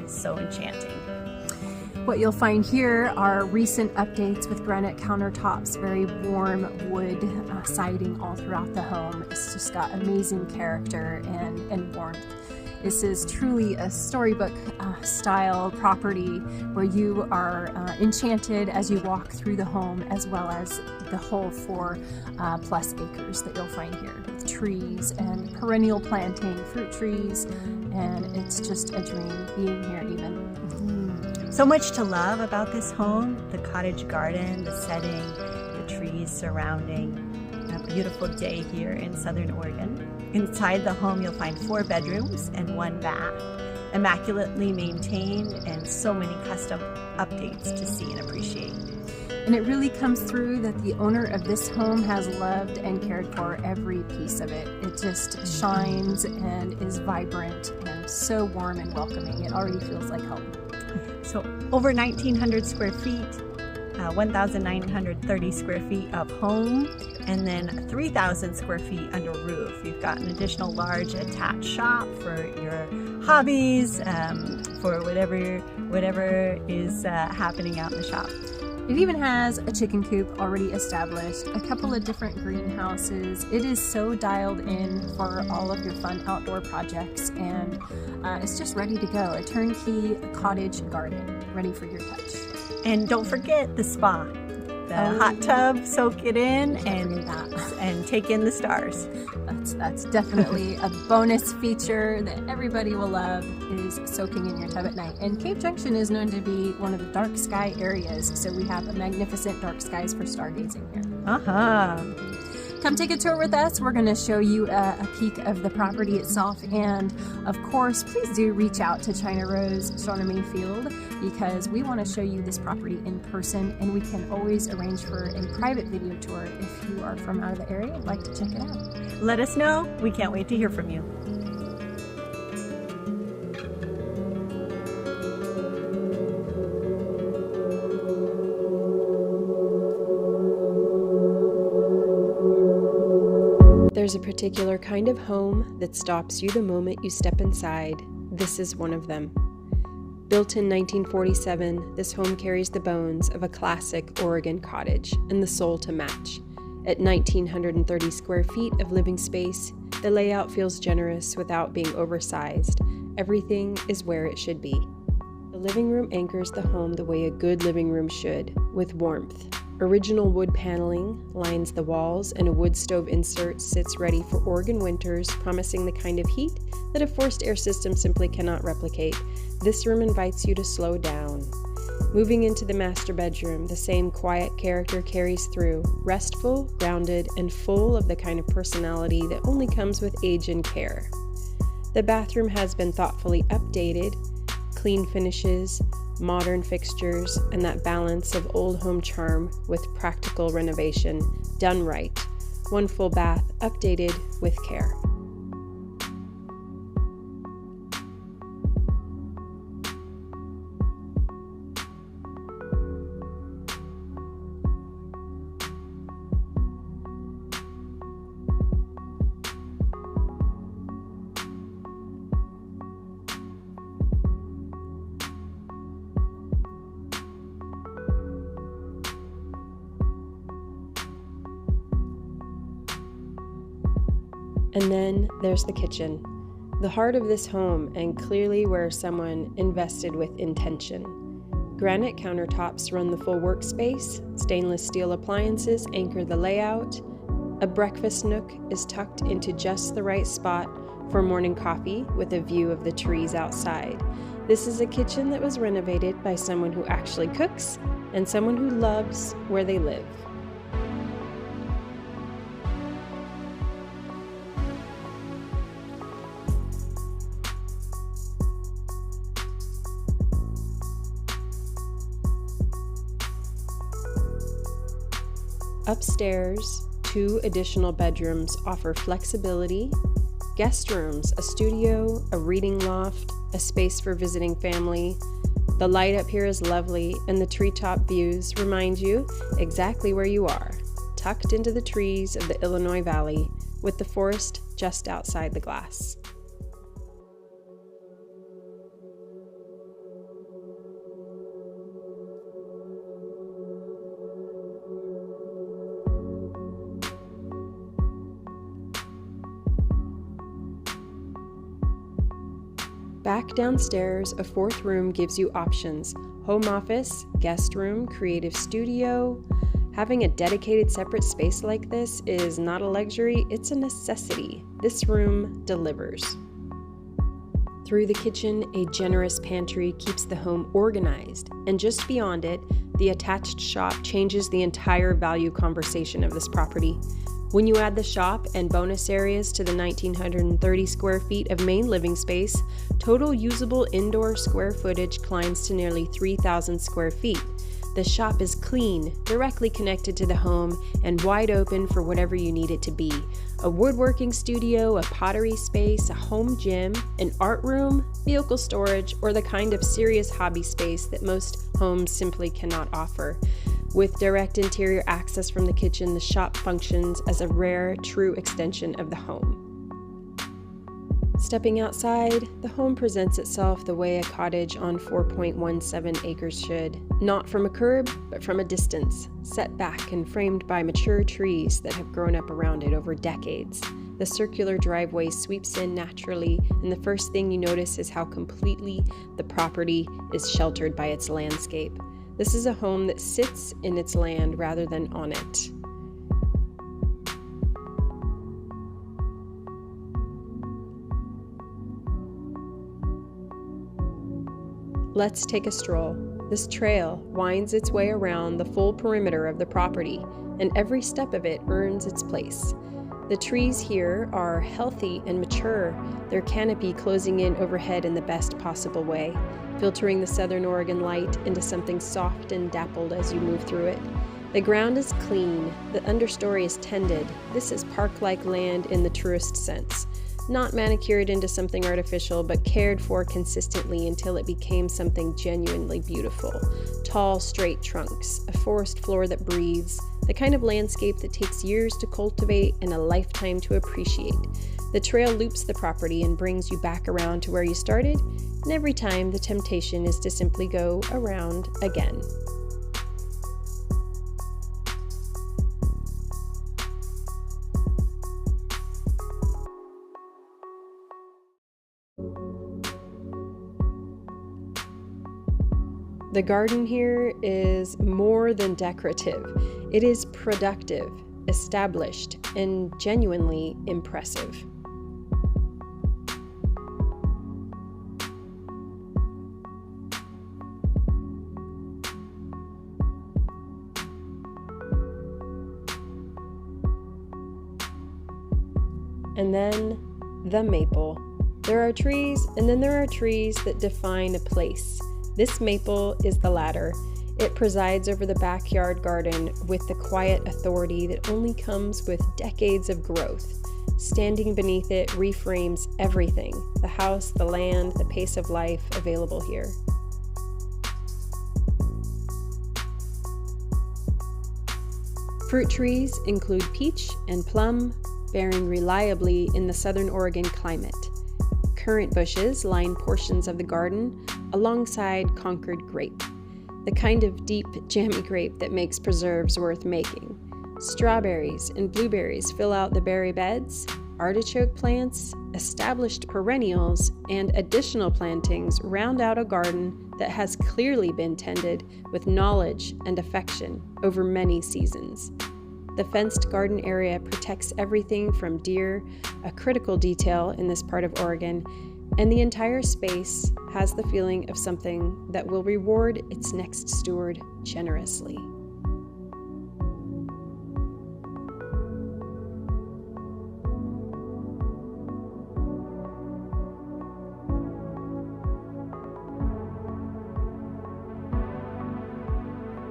is so enchanting. What you'll find here are recent updates with granite countertops, very warm wood siding all throughout the home. It's just got amazing character and warmth. This is truly a storybook style property where you are enchanted as you walk through the home, as well as the whole 4+ acres that you'll find here, with trees and perennial planting, fruit trees, and it's just a dream being here even. So much to love about this home: the cottage garden, the setting, the trees surrounding. A beautiful day here in Southern Oregon. Inside the home you'll find 4 bedrooms and 1 bath, immaculately maintained, and so many custom updates to see and appreciate. And it really comes through that the owner of this home has loved and cared for every piece of it. It just shines and is vibrant and so warm and welcoming. It already feels like home. So over 1,900 square feet, 1,930 square feet of home, and then 3,000 square feet under roof. You've got an additional large attached shop for your hobbies, for whatever is happening out in the shop. It even has a chicken coop already established, a couple of different greenhouses. It is so dialed in for all of your fun outdoor projects, and it's just ready to go. A turnkey cottage garden ready for your touch. And don't forget the spa, the hot tub, soak it in and take in the stars. That's definitely a bonus feature that everybody will love, is soaking in your tub at night. And Cave Junction is known to be one of the dark sky areas, so we have magnificent dark skies for stargazing here. Come take a tour with us. We're going to show you a peek of the property itself, and of course, please do reach out to China Rose Shauna Mayfield, because we want to show you this property in person, and we can always arrange for a private video tour if you are from out of the area and like to check it out. Let us know. We can't wait to hear from you. There's a particular kind of home that stops you the moment you step inside. This is one of them. Built in 1947, this home carries the bones of a classic Oregon cottage and the soul to match. At 1,930 square feet of living space, the layout feels generous without being oversized. Everything is where it should be. The living room anchors the home the way a good living room should, with warmth. Original wood paneling lines the walls, and a wood stove insert sits ready for Oregon winters, promising the kind of heat that a forced air system simply cannot replicate. This room invites you to slow down. Moving into the master bedroom, the same quiet character carries through, restful, grounded, and full of the kind of personality that only comes with age and care. The bathroom has been thoughtfully updated, clean finishes, modern fixtures, and that balance of old home charm with practical renovation done right. One full bath updated with care. And then there's the kitchen, the heart of this home, and clearly where someone invested with intention. Granite countertops run the full workspace, stainless steel appliances anchor the layout, a breakfast nook is tucked into just the right spot for morning coffee with a view of the trees outside. This is a kitchen that was renovated by someone who actually cooks and someone who loves where they live. Upstairs, 2 additional bedrooms offer flexibility, guest rooms, a studio, a reading loft, a space for visiting family. The light up here is lovely, and the treetop views remind you exactly where you are, tucked into the trees of the Illinois Valley, with the forest just outside the glass. Back downstairs, a fourth room gives you options: home office, guest room, creative studio. Having a dedicated separate space like this is not a luxury, it's a necessity. This room delivers. Through the kitchen, a generous pantry keeps the home organized, and just beyond it, the attached shop changes the entire value conversation of this property. When you add the shop and bonus areas to the 1,930 square feet of main living space, total usable indoor square footage climbs to nearly 3,000 square feet. The shop is clean, directly connected to the home, and wide open for whatever you need it to be. A woodworking studio, a pottery space, a home gym, an art room, vehicle storage, or the kind of serious hobby space that most homes simply cannot offer. With direct interior access from the kitchen, the shop functions as a rare, true extension of the home. Stepping outside, the home presents itself the way a cottage on 4.17 acres should. Not from a curb, but from a distance, set back and framed by mature trees that have grown up around it over decades. The circular driveway sweeps in naturally, and the first thing you notice is how completely the property is sheltered by its landscape. This is a home that sits in its land rather than on it. Let's take a stroll. This trail winds its way around the full perimeter of the property, and every step of it earns its place. The trees here are healthy and mature, their canopy closing in overhead in the best possible way, filtering the Southern Oregon light into something soft and dappled as you move through it. The ground is clean, the understory is tended. This is park-like land in the truest sense. Not manicured into something artificial, but cared for consistently until it became something genuinely beautiful. Tall, straight trunks, a forest floor that breathes, the kind of landscape that takes years to cultivate and a lifetime to appreciate. The trail loops the property and brings you back around to where you started, and every time the temptation is to simply go around again. The garden here is more than decorative. It is productive, established, and genuinely impressive. And then the maple. There are trees, and then there are trees that define a place. This maple is the latter. It presides over the backyard garden with the quiet authority that only comes with decades of growth. Standing beneath it reframes everything: the house, the land, the pace of life available here. Fruit trees include peach and plum, bearing reliably in the Southern Oregon climate. Currant bushes line portions of the garden alongside Concord grape, the kind of deep, jammy grape that makes preserves worth making. Strawberries and blueberries fill out the berry beds. Artichoke plants, established perennials, and additional plantings round out a garden that has clearly been tended with knowledge and affection over many seasons. The fenced garden area protects everything from deer, a critical detail in this part of Oregon, and the entire space has the feeling of something that will reward its next steward generously.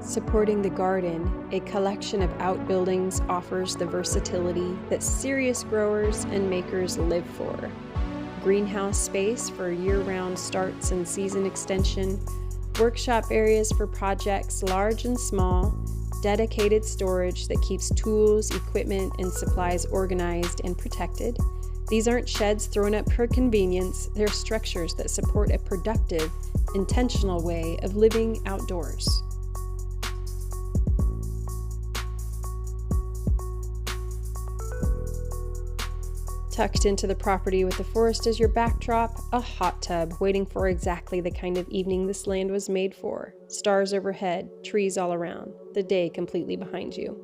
Supporting the garden, a collection of outbuildings offers the versatility that serious growers and makers live for. Greenhouse space for year-round starts and season extension, workshop areas for projects large and small, dedicated storage that keeps tools, equipment, and supplies organized and protected. These aren't sheds thrown up for convenience, they're structures that support a productive, intentional way of living outdoors. Tucked into the property with the forest as your backdrop, a hot tub waiting for exactly the kind of evening this land was made for. Stars overhead, trees all around, the day completely behind you.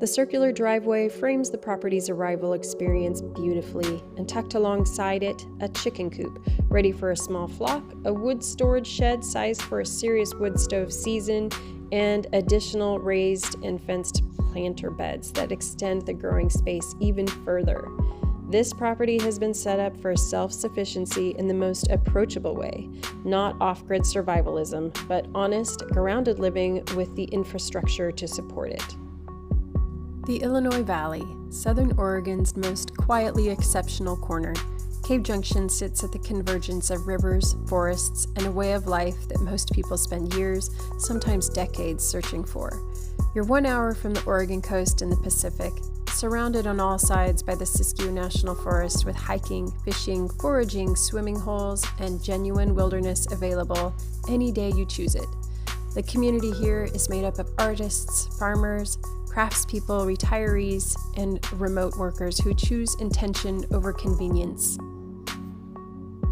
The circular driveway frames the property's arrival experience beautifully, and tucked alongside it, a chicken coop, ready for a small flock, a wood storage shed sized for a serious wood stove season, and additional raised and fenced planter beds that extend the growing space even further. This property has been set up for self-sufficiency in the most approachable way, not off-grid survivalism, but honest, grounded living with the infrastructure to support it. The Illinois Valley, Southern Oregon's most quietly exceptional corner, Cave Junction sits at the convergence of rivers, forests, and a way of life that most people spend years, sometimes decades, searching for. You're 1 hour from the Oregon coast in the Pacific, surrounded on all sides by the Siskiyou National Forest with hiking, fishing, foraging, swimming holes, and genuine wilderness available any day you choose it. The community here is made up of artists, farmers, craftspeople, retirees, and remote workers who choose intention over convenience.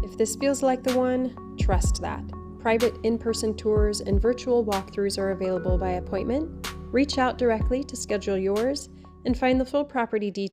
If this feels like the one, trust that. Private in-person tours and virtual walkthroughs are available by appointment. Reach out directly to schedule yours and find the full property details